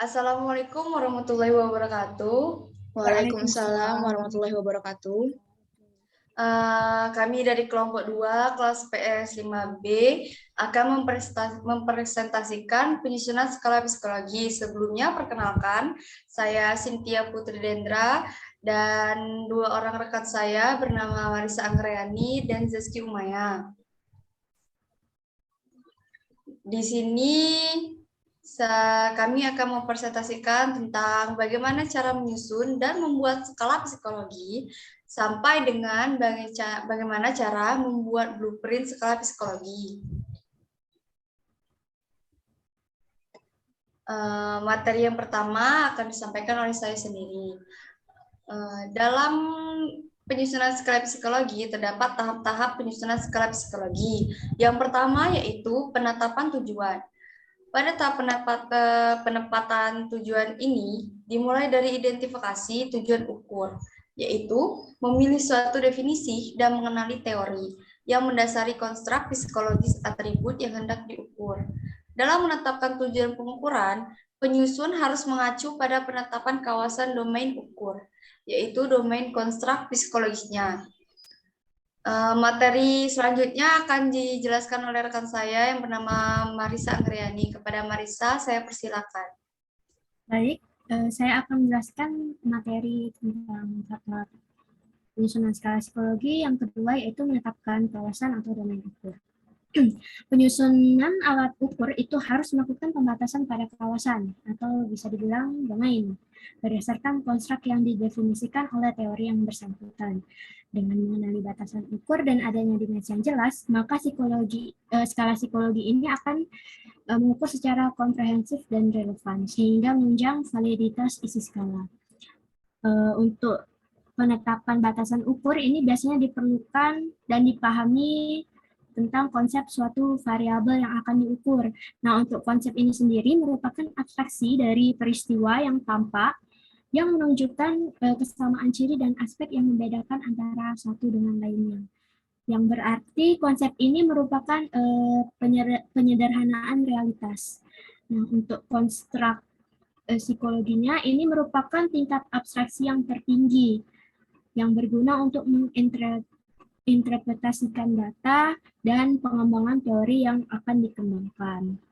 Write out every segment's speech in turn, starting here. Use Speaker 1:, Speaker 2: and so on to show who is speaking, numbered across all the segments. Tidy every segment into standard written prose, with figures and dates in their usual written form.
Speaker 1: Assalamualaikum warahmatullahi wabarakatuh.
Speaker 2: Waalaikumsalam warahmatullahi wabarakatuh.
Speaker 1: Kami dari kelompok 2 kelas PS 5B akan mempresentasikan penyusunan skala psikologi. Sebelumnya perkenalkan, saya Cynthia Putri Dendra dan dua orang rekan saya bernama Marisa Anggreyani dan Zaski Umaya. Di sini kami akan mempresentasikan tentang bagaimana cara menyusun dan membuat skala psikologi sampai dengan bagaimana cara membuat blueprint skala psikologi. Materi yang pertama akan disampaikan oleh saya sendiri. Dalam penyusunan skala psikologi terdapat tahap-tahap penyusunan skala psikologi. Yang pertama yaitu penetapan tujuan. Pada tahap penempatan tujuan ini dimulai dari identifikasi tujuan ukur, yaitu memilih suatu definisi dan mengenali teori yang mendasari konstruk psikologis atribut yang hendak diukur. Dalam menetapkan tujuan pengukuran, penyusun harus mengacu pada penetapan kawasan domain ukur, yaitu domain konstruk psikologisnya. Materi selanjutnya akan dijelaskan oleh rekan saya yang bernama Marisa Anggreyani. Kepada Marisa, saya persilakan.
Speaker 3: Baik, saya akan menjelaskan materi tentang tahap penyusunan skala psikologi. Yang kedua yaitu menetapkan kawasan atau domain ukur. Penyusunan alat ukur itu harus melakukan pembatasan pada kawasan atau bisa dibilang domain berdasarkan konstruk yang didefinisikan oleh teori yang bersangkutan. Dengan mengenali batasan ukur dan adanya dimensi yang jelas, maka skala psikologi ini akan mengukur secara komprehensif dan relevan sehingga menunjang validitas isi skala. Untuk penetapan batasan ukur ini biasanya diperlukan dan dipahami tentang konsep suatu variabel yang akan diukur. Nah, untuk konsep ini sendiri merupakan abstraksi dari peristiwa yang tampak yang menunjukkan kesamaan ciri dan aspek yang membedakan antara satu dengan lainnya. Yang berarti konsep ini merupakan penyederhanaan realitas. Nah, untuk konstruk psikologinya ini merupakan tingkat abstraksi yang tertinggi yang berguna untuk menginterpretasikan data dan pengembangan teori yang akan dikembangkan.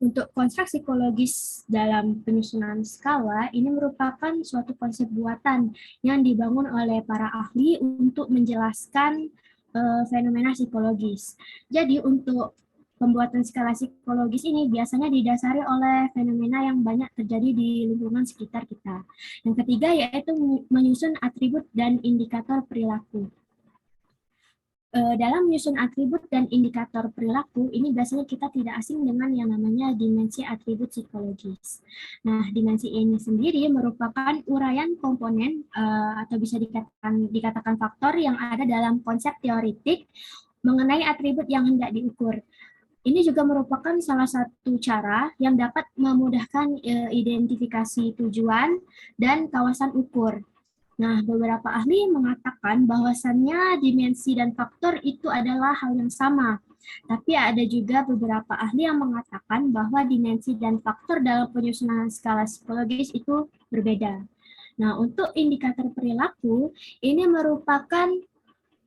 Speaker 3: Untuk konstruk psikologis dalam penyusunan skala, ini merupakan suatu konsep buatan yang dibangun oleh para ahli untuk menjelaskan fenomena psikologis. Jadi untuk pembuatan skala psikologis ini biasanya didasari oleh fenomena yang banyak terjadi di lingkungan sekitar kita. Yang ketiga yaitu menyusun atribut dan indikator perilaku. Dalam menyusun atribut dan indikator perilaku, ini biasanya kita tidak asing dengan yang namanya dimensi atribut psikologis. Nah, dimensi ini sendiri merupakan uraian komponen atau bisa dikatakan faktor yang ada dalam konsep teoritik mengenai atribut yang hendak diukur. Ini juga merupakan salah satu cara yang dapat memudahkan identifikasi tujuan dan kawasan ukur. Nah, beberapa ahli mengatakan bahwasannya dimensi dan faktor itu adalah hal yang sama. Tapi ada juga beberapa ahli yang mengatakan bahwa dimensi dan faktor dalam penyusunan skala psikologis itu berbeda. Nah, untuk indikator perilaku, ini merupakan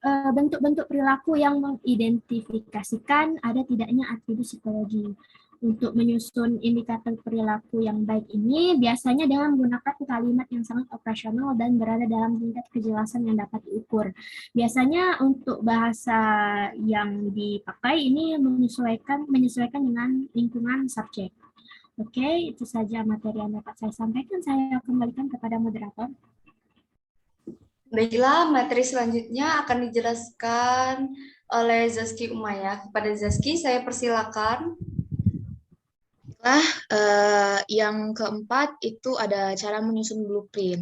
Speaker 3: bentuk-bentuk perilaku yang mengidentifikasikan ada tidaknya atribut psikologi. Untuk menyusun indikator perilaku yang baik ini biasanya dengan menggunakan kalimat yang sangat operasional dan berada dalam tingkat kejelasan yang dapat diukur. Biasanya untuk bahasa yang dipakai ini menyesuaikan dengan lingkungan subjek. Oke, itu saja materi yang dapat saya sampaikan. Saya kembalikan kepada moderator.
Speaker 1: Baiklah, materi selanjutnya akan dijelaskan oleh Zaski Umaya. Kepada Zaski, saya persilakan.
Speaker 2: Yang keempat itu ada cara menyusun blueprint.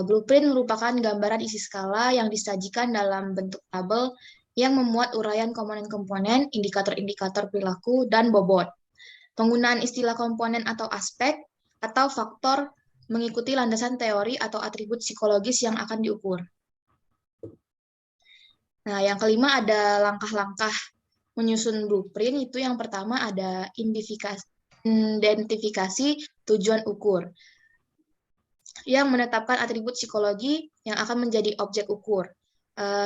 Speaker 2: Blueprint merupakan gambaran isi skala yang disajikan dalam bentuk tabel yang memuat uraian komponen-komponen, indikator-indikator perilaku, dan bobot. Penggunaan istilah komponen atau aspek atau faktor mengikuti landasan teori atau atribut psikologis yang akan diukur. Nah, yang kelima ada langkah-langkah menyusun blueprint. Itu yang pertama ada mengidentifikasi tujuan ukur, yang menetapkan atribut psikologi yang akan menjadi objek ukur.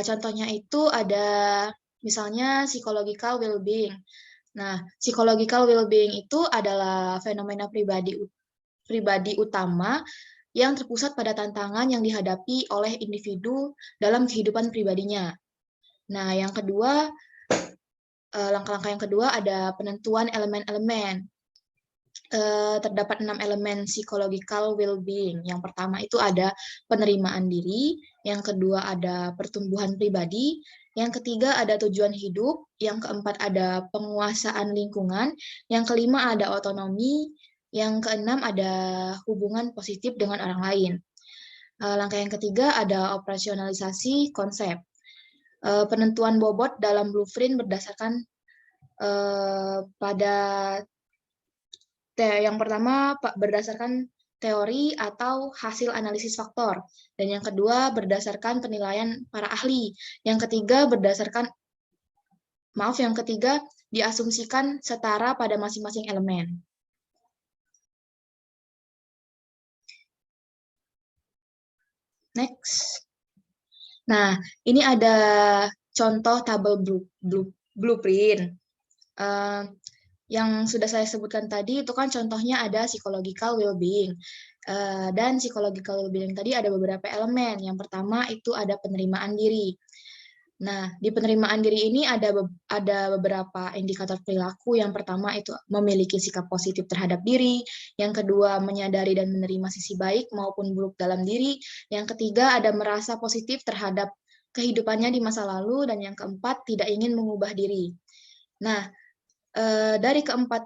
Speaker 2: Contohnya itu ada misalnya psychological well-being. Nah, psychological well-being itu adalah fenomena pribadi utama yang terpusat pada tantangan yang dihadapi oleh individu dalam kehidupan pribadinya. Nah, yang kedua, langkah-langkah yang kedua ada penentuan elemen-elemen. Terdapat 6 elemen psychological well-being. Yang pertama itu ada penerimaan diri, yang kedua ada pertumbuhan pribadi, yang ketiga ada tujuan hidup, yang keempat ada penguasaan lingkungan, yang kelima ada otonomi, yang keenam ada hubungan positif dengan orang lain. Langkah yang ketiga ada operasionalisasi konsep. Penentuan bobot dalam blueprint berdasarkan pada yang pertama berdasarkan teori atau hasil analisis faktor, dan yang kedua berdasarkan penilaian para ahli, yang ketiga diasumsikan setara pada masing-masing elemen. Next. Nah, ini ada contoh tabel blueprint. Yang sudah saya sebutkan tadi itu kan contohnya ada psychological well-being. Dan psychological well-being tadi ada beberapa elemen. Yang pertama itu ada penerimaan diri. Nah, di penerimaan diri ini ada beberapa indikator perilaku. Yang pertama itu memiliki sikap positif terhadap diri. Yang kedua, menyadari dan menerima sisi baik maupun buruk dalam diri. Yang ketiga, ada merasa positif terhadap kehidupannya di masa lalu. Dan yang keempat, tidak ingin mengubah diri. Nah, dari keempat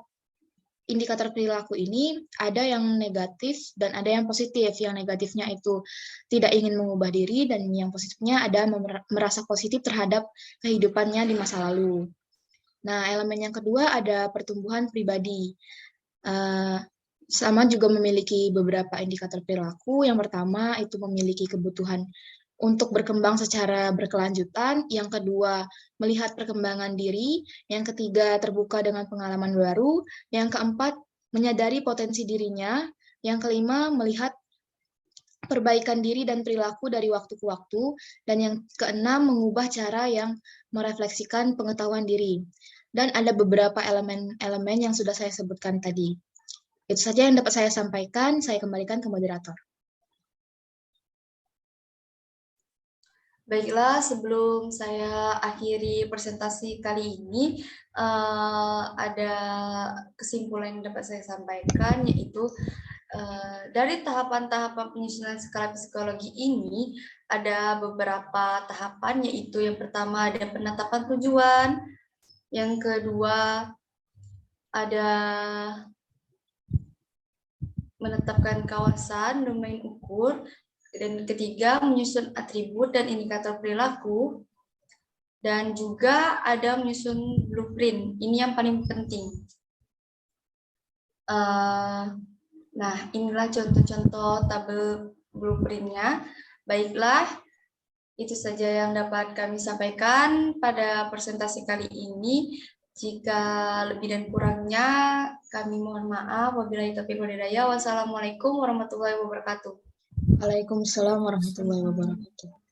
Speaker 2: indikator perilaku ini ada yang negatif dan ada yang positif. Yang negatifnya itu tidak ingin mengubah diri, dan yang positifnya ada merasa positif terhadap kehidupannya di masa lalu. Nah, elemen yang kedua ada pertumbuhan pribadi. Sama juga memiliki beberapa indikator perilaku. Yang pertama itu memiliki kebutuhan untuk berkembang secara berkelanjutan, yang kedua melihat perkembangan diri, yang ketiga terbuka dengan pengalaman baru, yang keempat menyadari potensi dirinya, yang kelima melihat perbaikan diri dan perilaku dari waktu ke waktu, dan yang keenam mengubah cara yang merefleksikan pengetahuan diri. Dan ada beberapa elemen-elemen yang sudah saya sebutkan tadi. Itu saja yang dapat saya sampaikan, saya kembalikan ke moderator.
Speaker 1: Baiklah, sebelum saya akhiri presentasi kali ini, ada kesimpulan yang dapat saya sampaikan, yaitu dari tahapan-tahapan penyusunan skala psikologi ini, ada beberapa tahapan, yaitu yang pertama ada penetapan tujuan, yang kedua ada menetapkan kawasan, domain ukur, dan ketiga menyusun atribut dan indikator perilaku, dan juga ada menyusun blueprint. Ini yang paling penting. Nah, inilah contoh-contoh tabel blueprintnya. Baiklah, itu saja yang dapat kami sampaikan pada presentasi kali ini. Jika lebih dan kurangnya, kami mohon maaf. Wabillahi taufiq wal hidayah. Wassalamualaikum warahmatullahi wabarakatuh.
Speaker 2: Waalaikumsalam warahmatullahi wabarakatuh.